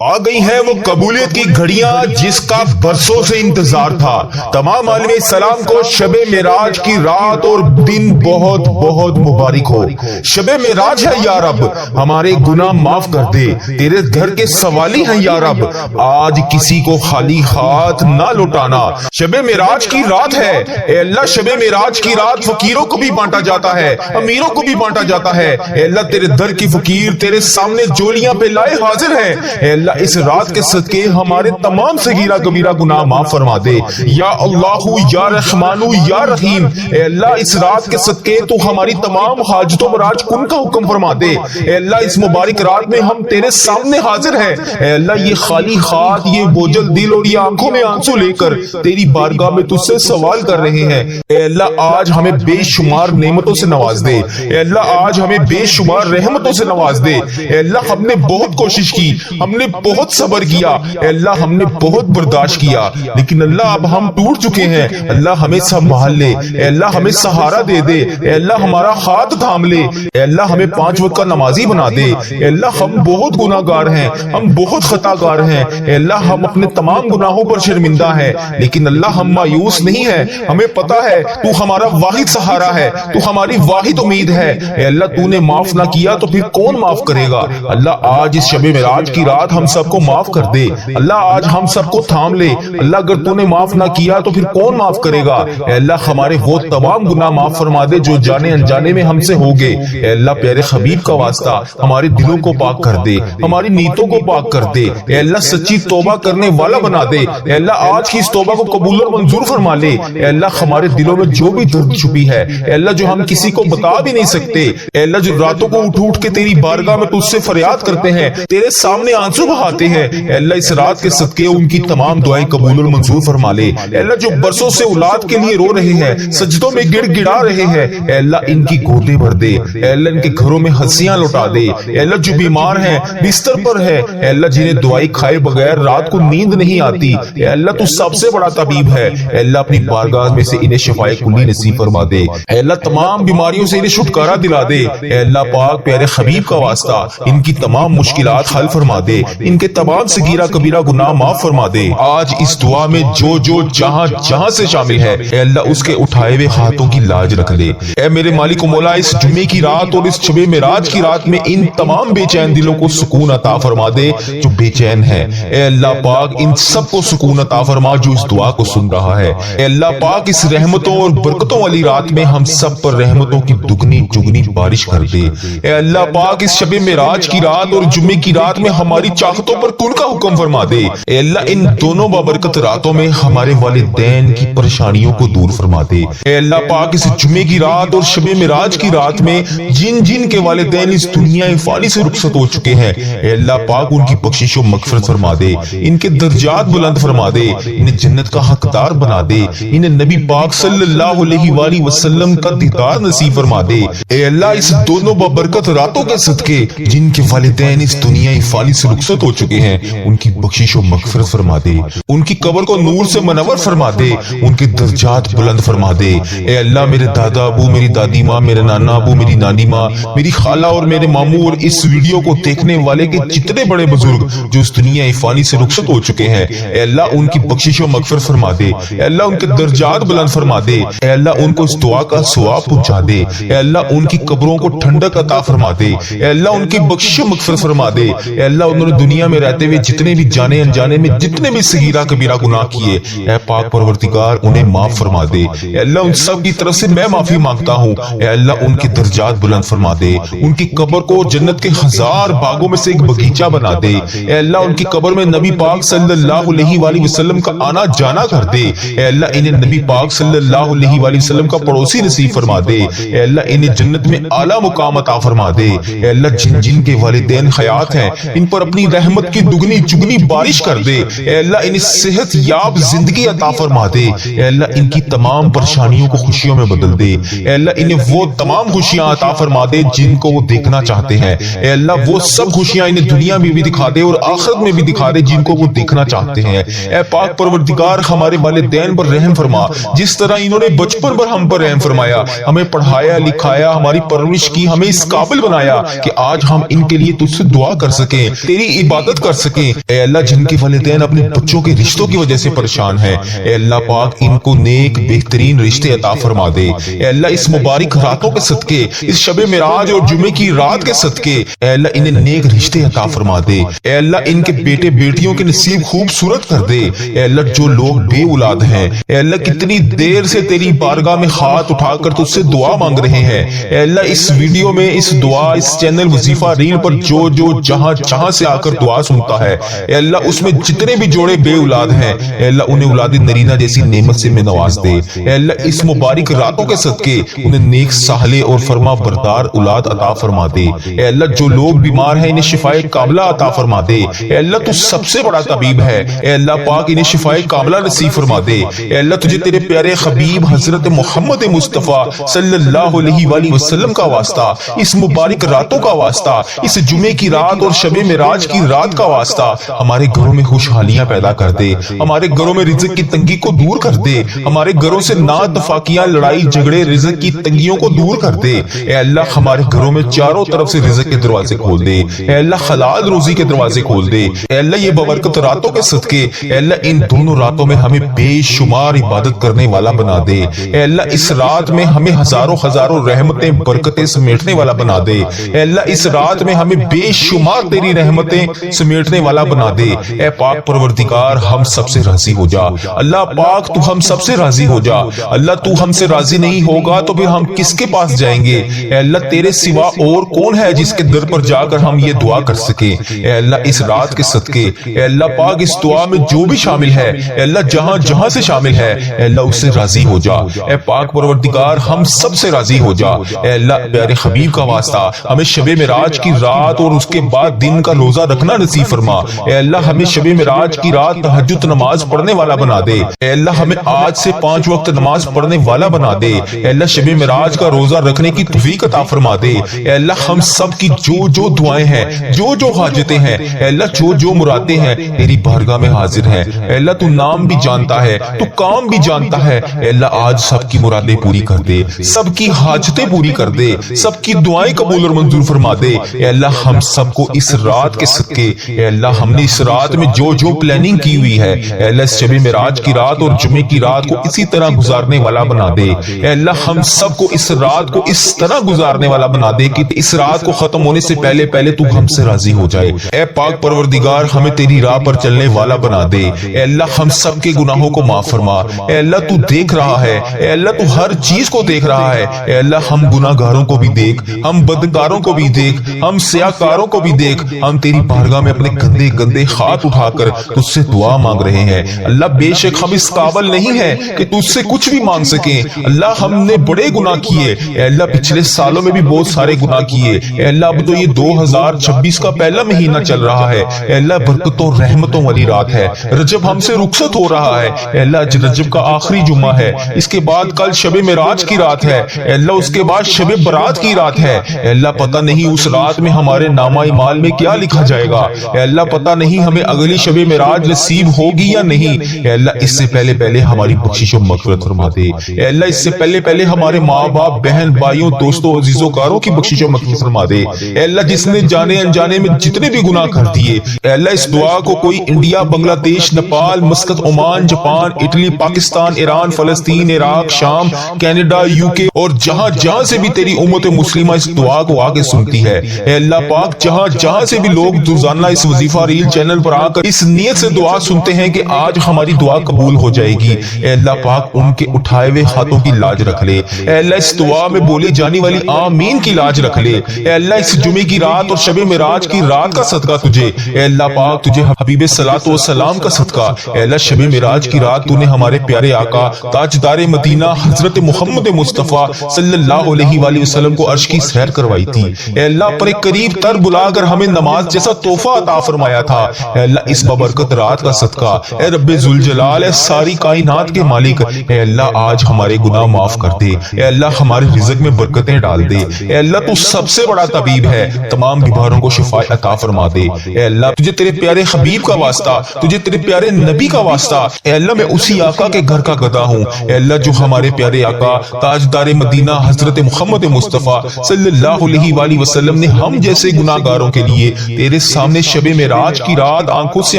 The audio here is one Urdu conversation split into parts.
آ گئی ہیں وہ قبولیت کی گھڑیاں جس کا برسوں سے انتظار تھا۔ تمام عالم اسلام کو شب معراج کی رات اور دن بہت بہت مبارک ہو۔ شب معراج ہے یا رب، ہمارے گناہ معاف کر دے، تیرے گھر کے سوالی ہیں یا رب، آج کسی کو خالی ہاتھ نہ لوٹانا۔ شب معراج کی رات ہے اے اللہ، شب معراج کی رات فقیروں کو بھی بانٹا جاتا ہے، امیروں کو بھی بانٹا جاتا ہے۔ اے اللہ تیرے در کی فقیر تیرے سامنے جولیاں پہ لائے حاضر ہیں۔ اے اللہ اس رات کے صدقے ہمارے تمام صغیرہ کبیرہ گناہ معاف فرما دے یا اللہ یا رحمان یا رحیم۔ اے اللہ اس رات کے صدقے تو ہماری تمام حاجتوں پر آج کن کا حکم فرما دے۔ اے اللہ اس مبارک رات میں ہم تیرے سامنے حاضر ہیں۔ اے اللہ یہ خالی ہاتھ، یہ بوجھل دل اور یہ آنکھوں میں آنسو لے کر تیری بارگاہ میں تجھ سے سوال کر رہے ہیں۔ اے اللہ آج ہمیں بے شمار نعمتوں سے نواز دے۔ اے اللہ آج ہمیں بے شمار رحمتوں سے نواز دے۔ اے اللہ ہم نے بہت کوشش کی، ہم نے بہت صبر کیا، اے اللہ ہم نے بہت برداشت کیا، لیکن اللہ اب ہم ٹوٹ چکے ہیں۔ اللہ ہمیں سنبھال لے، اے اللہ ہمیں سہارا دے دے، اے اللہ ہمارا ہاتھ تھام لے، اے اللہ ہمیں 5 وقت کا نمازی بنا دے۔ اے اللہ ہم بہت گناہگار ہیں، ہم بہت خطا کار ہیں، اے اللہ ہم اپنے تمام گناہوں پر شرمندہ ہیں، لیکن اللہ ہم مایوس نہیں ہیں۔ ہمیں پتا ہے تو ہمارا واحد سہارا ہے، تو ہماری واحد امید ہے۔ اے اللہ تو نے معاف نہ کیا تو پھر کون معاف کرے گا؟ اللہ آج اس شب معراج کی رات ہم سب کو معاف کر دے۔ اللہ آج ہم سب کو تھام لے۔ اللہ اگر تو نے معاف نہ کیا تو پھر کون معاف کرے گا؟ اے اللہ ہمارے وہ تمام گناہ معاف فرما دے جو جانے انجانے میں ہم سے ہو گئے۔ اے اللہ پیارے حبیب کا واسطہ ہمارے دلوں کو پاک کر دے، ہماری نیتوں کو پاک کر دے۔ اے اللہ سچی توبہ کرنے والا بنا دے۔ اے اللہ آج کی اس توبہ کو قبول اور منظور فرما لے۔ اے اللہ ہمارے دلوں میں جو بھی درد چھپی ہے، اے اللہ جو ہم کسی کو بتا بھی نہیں سکتے، اے اللہ جو راتوں کو اٹھ اٹھ کے تیری بارگاہ میں تجھ سے فریاد کرتے ہیں، تیرے سامنے آنسو بہاتے ہیں، اے اللہ اس رات کے صدقے ان کی تمام دعائیں قبول اور منظور فرما لے۔ اے اللہ جو برسوں سے اولاد کے لیے رو رہے ہیں، سجدوں میں گڑ گڑا رہے ہیں، اے اللہ ان کی گودیں بھر دے۔ اے اللہ ان کے گھروں میں ہنسیاں لوٹا دے۔ اے اللہ جو بیمار ہیں، بستر پر ہے، اے اللہ جنہیں دوائی کھائے بغیر رات کو نیند نہیں آتی، اے اللہ تو سب سے بڑا طبیب ہے۔ اے اللہ اپنی بارگاہ میں سے انہیں شفائے کلی نصیب فرما دے۔ اے اللہ تمام بیماریوں سے انہیں چھٹکارا دلا دے۔ اے اللہ پاک پیارے حبیب کا واسطہ ان کی تمام مشکلات حل فرما دے، ان کے تمام صغیرہ کبیرہ گناہ معاف فرما دے۔ آج اس دعا میں جو جو جہاں جہاں سے شامل ہے، اے اللہ اس کے اٹھائے ہوئے ہاتھوں کی لاج رکھ لے۔ اے میرے مالک و مولا اس جمعے کی رات اور اس شب معراج کی رات میں ان تمام بے چین دلوں کو سکون عطا فرما دے جو بے چین ہے۔ اے اللہ پاک ان سب کو سکون عطا فرما جو اس دعا کو سن رہا ہے۔ اے اللہ پاک اس رحمتوں اور برکتوں والی رات میں ہم سب پر رحمتوں کی دگنی چگنی بارش کر دے۔ اے اللہ پاک اس شب معراج کی رات اور جمعے کی رات میں ہماری چاہتوں پر کن کا حکم فرما دے۔ اے اللہ ان دونوں بابرکت راتوں میں ہمارے والدین کی پریشانیوں کو دور فرما دے۔ اے اللہ پاک اس جمعے کی رات اور شب معراج کی رات میں جن جن کے والدین اس دنیا فانی سے رخصت ہو چکے ہیں، اے اللہ پاک ان کی بخشش و مغفرت فرما دے، ان کے درجات بلند فرما دے، انہیں جنت کا حقدار بنا دے، انہیں نبی پاک صلی اللہ علیہ وآلہ وسلم کا دیدار نصیب فرما دے۔ اے اللہ اس دونوں بابرکت راتوں کے صدقے جن کے والدین اس دنیا فانی سے رخصت ہو چکے ہیں، ان کی بخشش و مغفرت فرما دے، ان کی قبر کو نور سے منور فرما دے، ان کے درجات بلند فرما دے۔ اے اللہ میرے دادا ابو، میری دادی ماں، میرے نانا ابو، میری نانی ماں، میری خالہ اور میرے ماموں اور اس ویڈیو کو دیکھنے والے کے جتنے بڑے بزرگ جو اس دنیا فانی سے رخصت ہو چکے ہیں، اے اللہ ان کی بخشش و مغفرت فرما دے۔ اے اللہ ان کے درجات بلند فرما دے۔ اے اللہ ان کو اس دعا کا ثواب پہنچا دے۔ اے اللہ ان کی قبروں کو ٹھنڈک عطا فرما دے۔ اے اللہ ان کی بخشش و مغفرت فرما دے۔ اے اللہ انہوں نے دنیا میں رہتے ہوئے جتنے بھی جانے انجانے میں جتنے بھی صغیرہ کبیرہ گناہ کیے، اے پاک پروردگار انہیں معاف فرما دے۔ اے اللہ ان سب کی طرف سے میں معافی مانگتا ہوں۔ اے اللہ ان کی درجات بلند فرما دے، ان کی قبر کو جنت کے 1000 باغوں میں سے ایک باغیچہ بنا دے۔ اے اللہ ان کی قبر میں نبی پاک صلی اللہ علیہ وآلہ وسلم کا آنا جانا کر دے۔ اے اللہ انہیں نبی پاک صلی اللہ علیہ وآلہ وسلم کا پڑوسی نصیب فرما دے۔ اے اللہ انہیں جنت میں اعلیٰ مقام عطا فرما دے۔ اے اللہ جن جن کے والدین حیات ہیں ان پر اپنی رحمت کی دگنی چگنی بارش کر دے۔ اے اللہ انہیں صحت یاب زندگی عطا فرما دے۔ اے اللہ ان کی تمام پریشانیوں کو خوشیوں میں بدل دے۔ اے اللہ انہیں وہ تمام خوشیاں عطا فرما دے جن کو وہ دیکھنا چاہتے ہیں۔ اے اللہ وہ سب خوشیاں انہیں دنیا میں بھی دکھا دے اور آخرت میں بھی دکھا دے جن کو وہ دیکھنا چاہتے ہیں۔ اے پاک پروردگار ہمارے والدین پر رحم فرما، جس طرح انہوں نے بچپن پر ہم پر رحم فرمایا، ہمیں پڑھایا لکھایا، ہماری پرورش کی، ہمیں اس قابل بنایا کہ آج ہم ان کے لیے تجھ سے دعا کر سکیں، تیری عبادت کر سکیں۔ اے اللہ جن کے والدین اپنے بچوں کے رشتوں کی وجہ سے پریشان ہیں، اے اللہ پاک ان کو نیک بہترین رشتے عطا فرما دے۔ اے اللہ اس مبارک راتوں کے صدقے، اس شب معراج اور جمعے کی رات کے صدقے اے اللہ انہیں نیک رشتے عطا فرما دے۔ اے اللہ ان کے بیٹے بیٹیوں کے نصیب خوبصورت کر دے۔ اے اللہ جو لوگ بے اولاد ہیں، اے اللہ کتنی دیر سے تیری بارگاہ میں ہاتھ اٹھا کر تجھ سے دعا مانگ رہے ہیں، اے اللہ اس ویڈیو میں اس دعا، اس چینل وظیفہ ریل پر جو جہاں سے آ کر دعا سنتا ہے، اے اللہ اس میں جتنے بھی جوڑے بے اولاد ہیں، اے اللہ انہیں اولاد نرینہ جیسی نعمت سے میں نواز دے۔ اے اللہ اس مبارک راتوں کے صدقے انہیں نیک صالح اور فرما بردار اولاد عطا فرما دے۔ اے اللہ جو لوگ بیمار ہیں انہیں شفائے کاملہ عطا فرما دے۔ اے اللہ تو سب سے بڑا طبیب ہے، اے اللہ پاک انہیں شفائے کاملہ نصیب فرما دے۔ اے اللہ تجھے تیرے پیارے حبیب حضرت محمد مصطفیٰ صلی اللہ علیہ وآلہ وسلم کا واسطہ، اس مبارک راتوں کا واسطہ، اس جمعے کی رات اور شب معراج کی رات کا واسطہ ہمارے گھروں میں خوشحالیاں پیدا کر دے، ہمارے گھروں میں رزق کی تنگی کو دور کر دے، ہمارے گھروں سے ناتفاقیاں، لڑائی جھگڑے، رزق کی تنگیوں کو دور کر دے۔ اے اللہ ہمارے گھروں میں چاروں طرف سے رزق کے دروازے کھول دے، اے اللہ حلال روزی کے دروازے کھول دے۔ اے اللہ یہ ببرکت راتوں کے صدقے اے اللہ ان دونوں راتوں میں ہمیں بے شمار عبادت کرنے والا بنا دے۔ اے اللہ اس رات میں ہمیں ہزاروں رحمتیں برکتیں سمیٹنے والا بنا دے۔ اے اللہ اس رات میں ہمیں بے شمار تیری رحمتیں سمیٹنے والا بنا دے۔ اے پاک پروردگار ہم سب سے راضی ہو جا، اللہ پاک تو ہم سب سے راضی ہو جا۔ اللہ تو ہم سے راضی نہیں ہوگا تو پھر ہم کس کے پاس جائیں گے؟ اے اللہ تیرے سوا اور کون ہے جس کے در پر جا کر ہم یہ دعا کر سکیں؟ اے اللہ اس رات کے صدقے اے اللہ پاک اس دعا میں جو بھی شامل ہے، اے اللہ جہاں سے شامل ہے، اے اللہ اس سے راضی ہو جا۔ اے پاک پروردگار ہم سب سے راضی ہو جا۔ اے اللہ پیارے حبیب کا واسطہ ہمیں شب معراج کی رات اور اس کے بعد دن کا روزہ رکھنا نصیب فرما۔ اے اللہ ہمیں شب معراج کی رات تہجد نماز پڑھنے والا بنا دے۔ اے اللہ ہمیں آج سے 5 وقت نماز پڑھنے والا بنا دے۔ اے اللہ شب معراج کا روزہ رکھنے کی توفیق عطا فرما دے۔ اے اللہ ہم سب کی جو دعائیں ہیں، جو حاجتیں ہیں، اے اللہ جو مرادیں ہیں تیری بارگاہ میں حاضر ہیں۔ اے اللہ تو نام بھی جانتا ہے، تو کام بھی جانتا ہے۔ اے اللہ آج سب کی مرادیں پوری کر دے، سب کی حاجتیں پوری کر دے، سب کی دعائیں قبول اور منظور فرما دے۔ اے اللہ ہم سب کو اس رات کے صدقے اے اللہ ہم نے اس رات میں جو پلاننگ کی ہوئی ہے، اے اللہ اس شب معراج کی رات اور جمعے کی رات کو اسی طرح گزارنے والا بنا دے۔ اے اللہ ہم سب کو اس رات کو اس طرح گزارنے والا بنا دے کہ اس رات کو ختم ہونے سے پہلے تو ہم سے راضی ہو جائے۔ اے پاک پروردگار ہمیں تیری راہ پر چلنے والا بنا دے۔ اے اللہ ہم سب کے گناہوں کو معاف فرما۔ اے اللہ تو دیکھ رہا ہے، اے اللہ تو ہر چیز کو دیکھ رہا ہے۔ اے اللہ ہم گناہگاروں کو بھی دیکھ، ہم بدکاروں کو بھی دیکھ، ہم سیاکاروں کو بھی دیکھ۔ ہم تیری بارگاہ میں اپنے گندے ہاتھ اٹھا کر تجھ سے دعا مانگ رہے ہیں۔ اللہ بے شک ہم اس قابل نہیں ہیں کہ تجھ سے کچھ بھی مانگ سکیں۔ اللہ ہم نے بڑے گناہ کیے، اے اللہ پچھلے سالوں میں بھی بہت سارے گناہ کیے۔ اے اللہ اب تو یہ 2026 کا پہلا مہینہ چل رہا ہے، اے اللہ برکتوں رحمتوں والی رات ہے۔ رجب ہم سے رخصت ہو رہا ہے، اے اللہ رجب کا آخری جمعہ ہے، اس کے بعد کل شب معراج کی رات ہے، اے اللہ اس کے بعد شب برات کی رات ہے۔ اے اللہ پتہ نہیں اس رات میں ہمارے نامہ اعمال میں کیا لکھا جائے گا، اے اللہ پتہ نہیں ہمیں اگلی شب معراج نصیب ہوگی یا نہیں۔ اے اللہ اس سے پہلے ہماری بخشش و مغفرت فرما دے۔ اے اللہ اس سے پہلے ہمارے ماں باپ، بہن بھائیوں، دوستوں، عزیزوں کاروں کی بخشش و مغفرت فرما دے۔ اے اللہ جس نے جانے انجانے میں جتنے بھی گناہ کر دیے، اے اللہ اس دعا کو کوئی انڈیا، بنگلہ دیش، Nepal, Muscat, Oman, Japan, Italy, Pakistan, Iran, فلسطین، عراق، شام، کینیڈا، UK اور جہاں سے بھی تیری امت مسلمہ اس دعا کو آگے سنتی ہے، اے اللہ پاک جہاں سے بھی لوگ روزانہ اس وظیفہ ریل چینل پر آ کر اس نیت سے دعا سنتے ہیں کہ آج ہماری دعا قبول ہو جائے گی، اے اللہ پاک ان کے اٹھائے ہوئے ہاتھوں کی لاج رکھ لے۔ اے اللہ اس دعا میں بولی جانے والی آمین کی لاج رکھ لے۔ اے اللہ اس جمعے کی رات اور شب معراج کی رات کا صدقہ تجھے، اے اللہ پاک تجھے حبیب صلاۃ و سلام کا صدقہ، اے اللہ شب معراج کی رات تو نے ہمارے پیارے آقا تاجدار مدینہ حضرت محمد مصطفیٰ صلی اللہ علیہ وآلہ وسلم کو عرش کی سیر کروائی تھی۔ اے اللہ اپنے قریب تر بلا کر ہمیں نماز جیسا تحفہ عطا فرمایا تھا۔ اے اللہ اس بابرکت رات کا صدقہ، اے رب ذوالجلال، اے ساری کائنات کے مالک، اے اللہ آج ہمارے گناہ معاف کر دے۔ اے اللہ ہمارے رزق میں برکتیں ڈال دے۔ اے اللہ تو سب سے بڑا طبیب ہے، تمام بیماروں کو شفا عطا فرما دے۔ اے اللہ تجھے تیرے پیارے حبیب کا واسطہ، تجھے تیرے پیارے نبی کا واسطہ، اے اللہ میں اسی آقا کے گھر کا گدا ہوں، اے اللہ جو ہمارے پیارے آقا تاجدار مدینہ حضرت محمد مصطفیٰ صلی اللہ علیہ وآلہ وسلم نے ہم جیسے گناہگاروں کے لیے تیرے سامنے شب معراج کی رات آنکھوں سے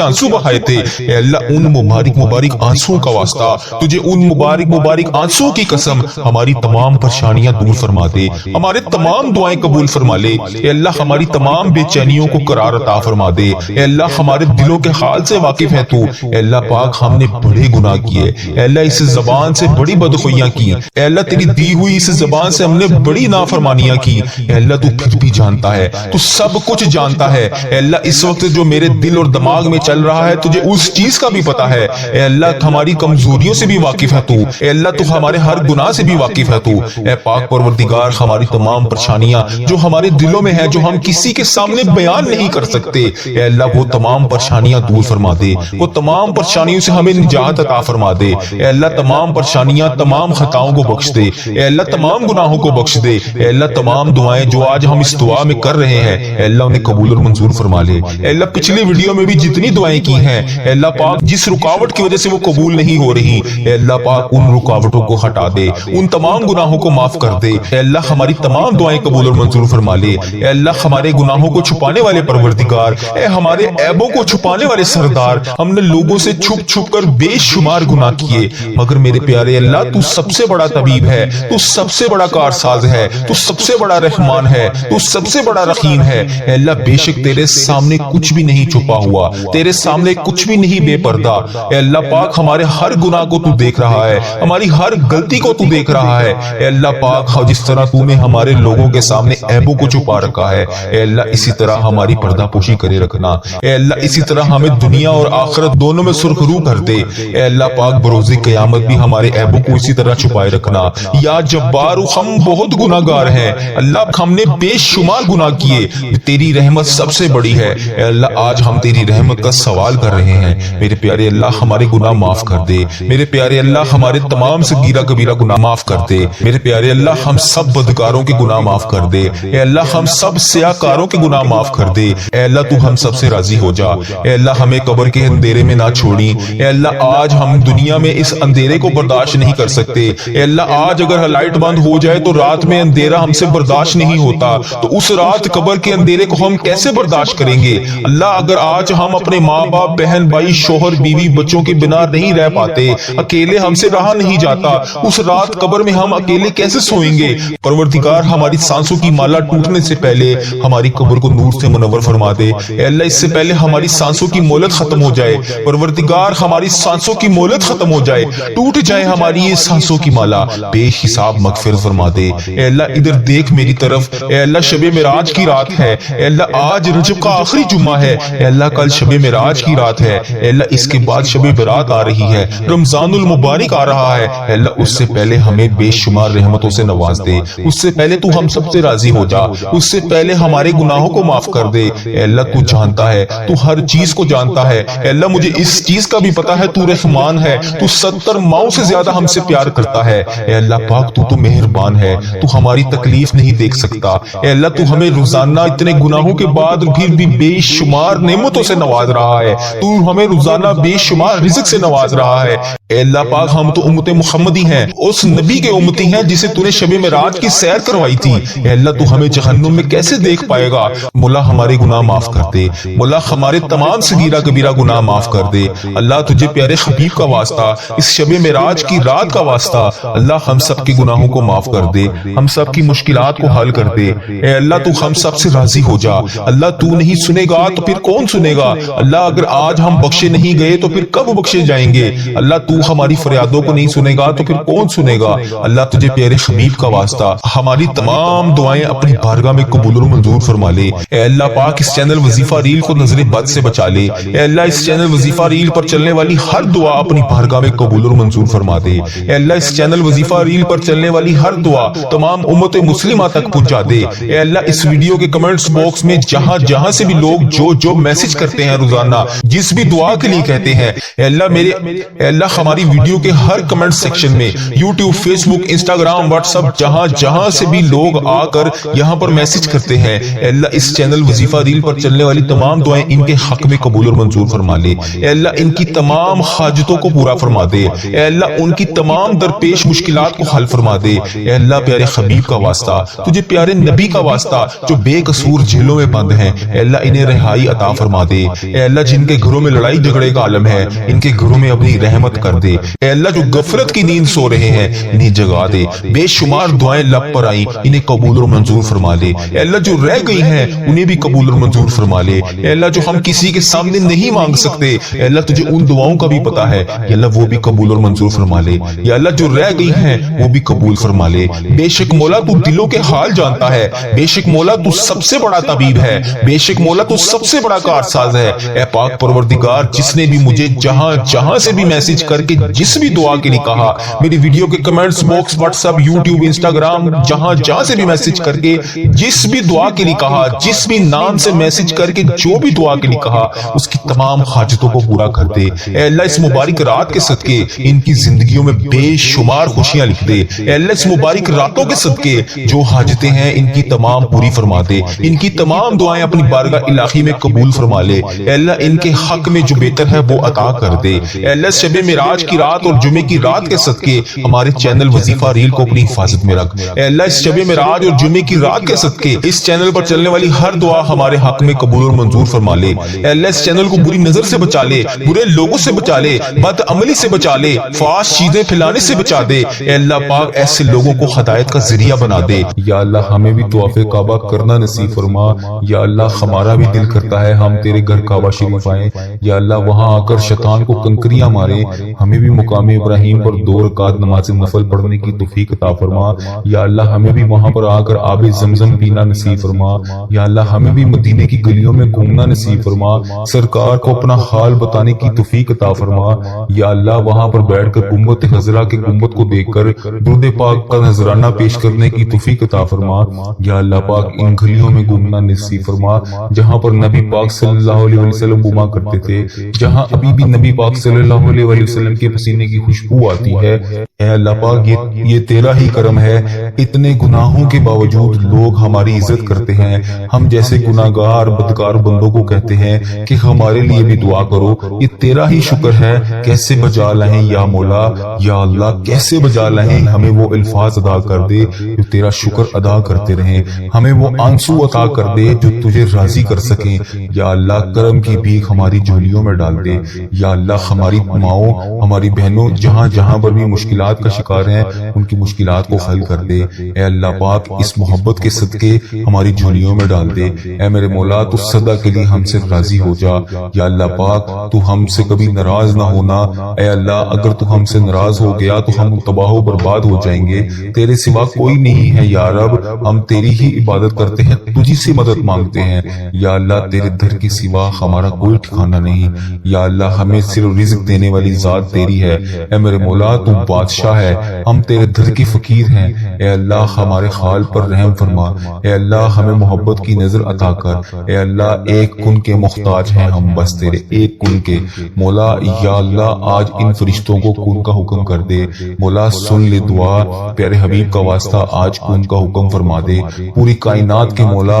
آنسو بہائے تھے، اے اللہ ان مبارک آنسوں کا واسطہ تجھے ان مبارک آنسوں کی قسم ہماری تمام پریشانیاں دور فرما دے، ہمارے تمام دعائیں قبول فرما لے، اے اللہ ہماری تمام بے چینیوں کو قرار عطا فرما دے، اے اللہ ہمارے دلوں کے حال سے واقف ہے تو، اے اللہ پاک ہم نے بڑے گناہ کیے، اے اللہ اس زبان سے بڑی بدخویاں کی، اے اللہ تیری دی ہوئی اس زبان سے ہم نے بڑی نافرمانیاں کی، اے اللہ تو پھر بھی جانتا ہے، تو سب کچھ جانتا ہے، اے اللہ اس وقت جو میرے دل اور دماغ میں چل رہا ہے تجھے اس چیز کا بھی پتا ہے، اے اللہ ہماری کمزوریوں سے بھی واقف ہے تو، اے اللہ تو ہمارے ہر گناہ سے بھی واقف ہے تو، اے پاک پروردگار ہماری تمام پریشانیاں جو ہمارے دلوں میں ہیں جو ہم کسی کے سامنے بیان نہیں کر سکتے، اے اللہ وہ تمام پریشانیاں دور فرما دے، وہ تمام پریشانیوں سے ہمیں نجات عطا فرما دے، اے اللہ تمام پریشانیاں تمام خطاؤں کو بخش دے، اے اللہ تمام گناہوں کو بخش دے، اے اللہ تمام دعائیں جو آج ہم اس دعا میں کر رہے ہیں اے اللہ انہیں قبول اور منظور فرما لے، اے اللہ پچھلی ویڈیو میں بھی جتنی دعائیں کی ہیں اے اللہ پاک جس رکاوٹ کی وجہ سے وہ قبول نہیں ہو رہی اے اللہ پاک ان رکاوٹوں کو ہٹا دے، ان تمام گناہوں کو معاف کر دے، اے اللہ ہماری تمام دعائیں قبول اور منظور فرما لے، اے اللہ ہمارے گناہوں کو چھپانے والے پروردگار، اے ہمارے عیبوں کو چھپانے والے سردار، ہم نے لوگوں سے چھپ کر بے شمار گناہ کیے، مگر میرے پیارے اللہ تو سب سے بڑا طبیب ہے، تو سب سے بڑا کارساز ہے، تو سب سے بڑا رحمان ہے، تو سب سے بڑا رحیم ہے، اے اللہ بے شک تیرے سامنے کچھ بھی نہیں چھپا ہوا، تیرے سامنے کچھ بھی نہیں بے پردہ، اے اللہ پاک ہمارے ہر گناہ کو تو دیکھ رہا ہے، ہماری ہر غلطی کو تو دیکھ رہا ہے، اے اللہ پاک جس طرح تو نے ہمارے لوگوں کے سامنے عیبوں کو چھپا رکھا ہے اے اللہ اسی طرح ہماری پردہ پوشی کرے رکھنا، اے اللہ اسی طرح ہمیں دنیا اور آخرت دونوں میں سرخرو کر دے، اے اللہ پاک بروز قیامت بھی ہمارے عیبوں کو اسی طرح چھپائے رکھنا، یا جبار ہم بہت گناہگار ہیں اللہ، ہم نے بے شمار گناہ کیے، تیری رحمت سب سے بڑی ہے، اے اللہ آج ہم تیری رحمت کا سوال کر رہے ہیں، میرے پیارے اللہ ہمارے گناہ معاف کر دے، میرے پیارے اللہ ہمارے تمام صغیرہ کبیرہ گناہ معاف کر دے، میرے پیارے اللہ ہم سب بدکاروں کے گناہ معاف کر دے، اے اللہ ہم سب سیاہکاروں کے گناہ معاف کر دے، اے اللہ تو ہم سب سے راضی ہو جا، اے اللہ ہمیں قبر کے اندھیرے میں نہ چھوڑی، اے اللہ آج ہم دنیا میں اس اندھیرے کو برداشت نہیں کر سکتے، اے اللہ آج اگر لائٹ بند ہو جائے تو رات میں اندھیرا ہم سے برداشت نہیں ہوتا، تو اس رات قبر کے اندھیرے کو ہم کیسے برداشت کریں گے؟ اللہ اگر آج ہم اپنے ماں باپ بہن بھائی شوہر بیوی بچوں کے بنا نہیں رہ پاتے، اکیلے ہم سے رہا نہیں جاتا، اس رات قبر میں ہم اکیلے کیسے سوئیں گے؟ پروردگار ہماری سانسوں کی مالا ٹوٹنے سے پہلے ہماری قبر کو نور سے منور فرما دے، اے اللہ اس سے پہلے ہماری سانسوں کی مہلت ختم ہو جائے، پروردگار ہماری سانسوں کی مہلت ختم ہو جائے، ٹوٹ جائے ہماری یہ سانسوں کی مالا، بے حساب مغفرت فرما دے، اے اللہ ادھر دیکھ میری طرف، اے اللہ شب معراج کی رات ہے، اے اللہ آج رجب کا آخری جمعہ ہے، اے اللہ کل شب معراج کی رات ہے، اے اللہ اس کے بعد شب برات آ رہی ہے، رمضان المبارک آ رہا ہے، اے اللہ اس سے پہلے ہمیں بے شمار رحمتوں سے نواز دے، اس سے پہلے تو ہم سب سے راضی ہو جا، اس سے پہلے ہمارے گناہوں کو معاف کر دے، اے اللہ تو جانتا ہے، تو ہر چیز کو جانتا ہے، اے اللہ مجھے اس چیز کا بھی پتا ہے تو رحمان ہے، تو 70 ماؤں سے زیادہ ہم سے پیار کرتا ہے، اے اللہ پاک تو مہربان ہے، تو ہماری تکلیف نہیں دیکھ سکتا، اے اللہ تو ہمیں روزانہ اتنے گناہوں کے بعد پھر بھی بے شمار نعمتوں سے نواز رہا ہے، تو ہمیں روزانہ بے شمار رزق سے نواز رہا ہے، اے اللہ پاک ہم تو امت محمدی ہیں، اس نبی کے امتی ہیں جسے تو نے شب معراج کی سیر کروائی تھی، اے اللہ تو ہمیں جہنم میں کیسے دیکھ پائے گا؟ مولا ہمارے گناہ معاف کر دے، مولا ہمارے تمام صغیرہ کبیرہ گناہ معاف کر دے، اللہ تجھے پیارے حبیب کا واسطہ، اس شب معراج کی رات کا واسطہ، اللہ ہم سب کے گناہوں کو معاف کر دے، ہم سب کی مشکلات کو حل کر دے، اے اللہ تو ہم سب سے راضی ہو جا، اللہ تو نہیں سنے گا تو پھر کون سنے گا؟ اللہ اگر آج ہم بخشے نہیں گئے تو پھر کب بخشے جائیں گے؟ اللہ تو ہماری فریادوں کو نہیں سنے گا تو پھر کون سنے گا؟ اللہ تجھے پیارے حبیب کا واسطہ ہماری تمام دعائیں اپنی بارگاہ میں قبول و منظور فرما لے، اے اللہ پاک اس چینل وظیفہ ریل کو نظر بد سے بچا لے، اے اللہ اس چینل وظیفہ ریل پر چلنے والی ہر دعا اپنی بارگاہ میں قبول و منظور فرما دے، اے اللہ اس چینل وظیفہ ریل پر چلنے والی ہر دعا تمام امت مسلمہ تک پہنچا دے، اے اللہ اس ویڈیو کے کمنٹس باکس میں جہاں سے بھی لوگ جو میسج کرتے ہیں روزانہ جس بھی دعا کے لیے کہتے ہیں، اے اللہ ہماری ویڈیو کے ہر کمنٹ سیکشن میں یوٹیوب، فیس بک، انسٹاگرام، واٹس ایپ، جہاں سے بھی لوگ آ کر یہاں پر میسج کرتے ہیں، اے اللہ اس چینل وظیفہ ریل پر چلنے والی تمام دعائیں ان کے حق میں قبول اور منظور فرما لے۔ اے اللہ ان کی تمام حاجتوں کو پورا فرما دے۔ اے اللہ ان کی تمام درپیش مشکلات کو حل فرما دے۔ اے اللہ پیارے حبیب کا واسطہ، تجھے پیارے نبی کا واسطہ، جو بے قصور جیلوں میں بند ہیں، اے اللہ انہیں رہائی عطا فرما دے۔ اے اللہ جن کے گھروں میں لڑائی جھگڑے کا عالم ہے، ان کے گھروں میں اپنی رحمت کر دے۔ اے اللہ جو غفلت کی نیند سو رہے ہیں، انہیں جگا دے۔ بے شمار دعائیں لب پر آئیں، انہیں قبول اور منظور فرما لے۔ اے اللہ جو رہ گئی ہیں انہیں بھی قبول اور منظور فرما لے۔ اے اللہ جو ہم کسی کے سامنے نہیں مانگ سکتے، اے اللہ تجھے ان دعاؤں کا بھی پتا ہے، یا اللہ وہ بھی قبول اور منظور فرما لے۔ یا اللہ جو رہ گئی ہیں وہ بھی قبول فرما لے۔ بے شک مولا تو دلوں کے حال جانتا ہے، بے شک مولا تو سب سے بڑا طبیب ہے، بے شک مولا تو سب سے بڑا کارساز ہے۔ اے پاک پروردگار، جس نے بھی مجھے جہاں سے بھی میسج کر کے جس بھی دعا کے لیے کہا، میری ویڈیو کے comments box, what's app, YouTube, Instagram, جہاں سے بھی میسج کر کے جس بھی دعا کے لیے کہا، جس بھی نام سے میسج کر کے جو بھی دعا کے لیے کہا، اس کی تمام حاجتوں کو پورا کر دے۔ اے اللہ اس مبارک رات کے صدقے ان کی زندگیوں میں بے شمار خوشیاں لکھ دے۔ اے اللہ اس مبارک راتوں کے صدقے جو حاجتیں ہیں ان کی تمام پوری فرما دے۔ ان کی تمام دعائیں اپنی بارگاہ الہی میں قبول فرما لے۔ اے اللہ ان کے حق میں جو بہتر ہے وہ عطا کر دے۔ اے اللہ شب معراج کی رات اور جمعے کی رات کے صدقے ہمارے چینل وظیفہ ریل کو اپنی حفاظت میں رکھ۔ اے اللہ اس شب معراج اور جمعے کی رات کے صدقے اس چینل پر چلنے والی ہر دعا ہمارے حق میں قبول اور منظور فرما لے۔ اے اللہ اس چینل کو بری نظر سے بچا لے، برے لوگوں سے بچا لے، بد عملی سے بچا لے، فحش چیزیں پھیلانے سے بچا دے۔ اے اللہ پاک ایسے لوگوں کو ہدایت کا ذریعہ بنا دے۔ یا اللہ ہمیں بھی طواف کعبہ کرنا نصیب فرما۔ یا اللہ ہمارا بھی دل کرتا ہے ہم تیرے گھر کعبہ شریف آئیں۔ یا اللہ وہاں آ کر شیطان کو کنکریاں مارے۔ ہمیں بھی مقام ابراہیم پر 2 رکعت نماز نفل پڑھنے کی توفیق عطا فرما۔ یا اللہ ہمیں بھی وہاں پر آ کر آب زمزم پینا نصیب فرما۔ یا اللہ ہمیں بھی مدینے کی گلیوں میں گھومنا نصیب فرما، سرکار کو اپنا حال بتانے کی توفیق عطا فرما۔ یا اللہ وہاں پر بیٹھ کر گنبد خضرا کے گنبد کو دیکھ کر درود پاک کا نذرانہ پیش کرنے کی توفیق عطا فرما۔ یا اللہ پاک ان گلیوں میں گھومنا نصیب فرما جہاں پر نبی پاک صلی اللہ علیہ وسلم گھوما کرتے تھے، جہاں ابھی بھی نبی پاک صلی اللہ علیہ وسلم کے پسینے کی خوشبو آتی ہے۔ اے اللہ پاک یہ تیرا ہی کرم ہے، اتنے گناہوں کے باوجود لوگ ہماری عزت کرتے ہیں۔ ہم جیسے گناہگار بدکار بندوں کو کہتے ہیں کہ ہمارے لیے بھی دعا کرو، یہ تیرا ہی شکر ہے۔ کیسے بجا لہیں یا مولا، یا اللہ کیسے بجا لہیں، ہمیں وہ الفاظ ادا کر دے جو تیرا شکر ادا کرتے رہیں، ہمیں وہ آنسو عطا کر دے جو تجھے راضی کر سکیں۔ یا اللہ کرم کی بھیک ہماری جھولیوں میں ڈال دے۔ یا اللہ ہماری ماؤں، ہماری بہنوں جہاں پر بھی مشکلات کا شکار ہیں، ان کی مشکلات کو حل کر دے۔ اے اللہ پاک اس محبت کے صدقے ہماری جھولیوں میں ڈال دے۔ اے میرے مولا تو سدا کے لیے ہم سے راضی ہو جا۔ یا اللہ پاک تو ہم سے کبھی ناراض نہ ہونا۔ اے اللہ اگر تو ہم سے ناراض ہو گیا تو ہم تباہ و برباد ہو جائیں گے۔ تیرے سوا کوئی نہیں ہے یا رب، ہم تیری ہی عبادت کرتے ہیں، تجھی سے مدد مانگتے ہیں۔ یا اللہ تیرے در کے سوا ہمارا کوئی ٹھکانہ نہیں۔ یا اللہ ہمیں صرف رزق دینے والی ذات تیری ہے۔ اے میرے مولا تو بادشاہ ہے، ہم تیرے در کے فقیر ہیں۔ اے اللہ ہمارے حال پر رحم فرما۔ اے اللہ ہمیں محبت کی نظر عطا کر۔ اے اللہ ایک کن کے محتاج ہیں ہم، بس تیرے ایک کن کے۔ مولا یا اللہ آج ان فرشتوں کو کن کا حکم کر دے۔ مولا سن لے دعا، پیارے حبیب کا واسطہ آج کن کا حکم فرما دے۔ پوری کائنات کے مولا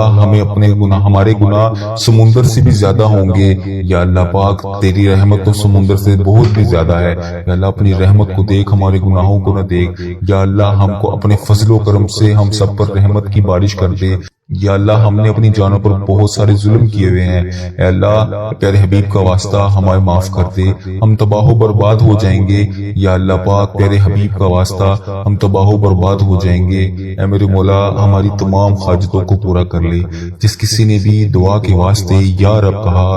ہمارے گناہ سمندر سے بھی زیادہ ہوں گے۔ یا اللہ پاک تیری رحمت تو سمندر سے بہت بھی زیادہ ہے۔ یا اللہ اپنی رحمت کو دیکھ، ہمارے گناہوں کو نہ دیکھ۔ یا اللہ ہم کو اپنے فضل و کرم سے ہم سب پر رحمت کی بارش کر دے۔ یا اللہ ہم نے اپنی جانوں پر بہت سارے ظلم کیے ہوئے ہیں، اے اللہ پیارے حبیب کا واسطہ ہمیں معاف کر دے، ہم تباہ و برباد ہو جائیں گے۔ یا اللہ پاک پیارے حبیب کا واسطہ ہم تباہ و برباد ہو جائیں گے۔ اے میرے مولا ہماری تمام حاجتوں کو پورا کر لے۔ جس کسی نے بھی دعا کے واسطے یا رب کہا،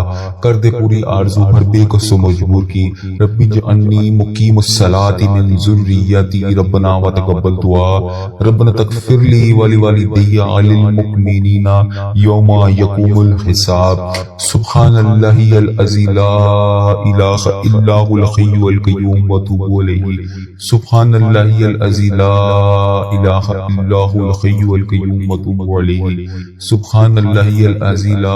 کر دے پوری آرزو ہر بے کس و مجبور کی۔ ربی جعلنی مقیم الصلاۃ من ذریتی ربنا وتقبل دعا، ربنا تغفر لی ولوالدی وللمؤمنین المؤمنین یوم یقوم الحساب سبحان اللہ العظیم لا الہ الا هو الحی القیوم واتوب الیہ سبحان اللہ العظیم لا الہ الا هو الحی القیوم واتوب الیہ سبحان اللہ العظیم لا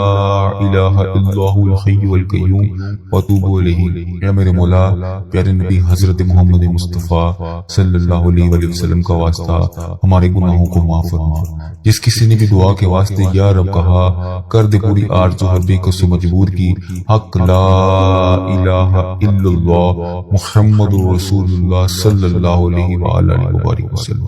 الہ الا هو الحی القیوم واتوب الیہ۔ اے میرے مولا، پیارے نبی حضرت محمد مصطفیٰ صلی اللہ علیہ وآلہ وسلم کا واسطہ ہمارے گناہوں کو معاف فرما۔ جس کسی نے بھی دعا کے واسطے یا رب کہا، کر دے پوری آرزو ہر بے کس مجبور کی۔ حق لا الہ الا اللہ محمد رسول اللہ صلی اللہ علیہ وآلہ وسلم۔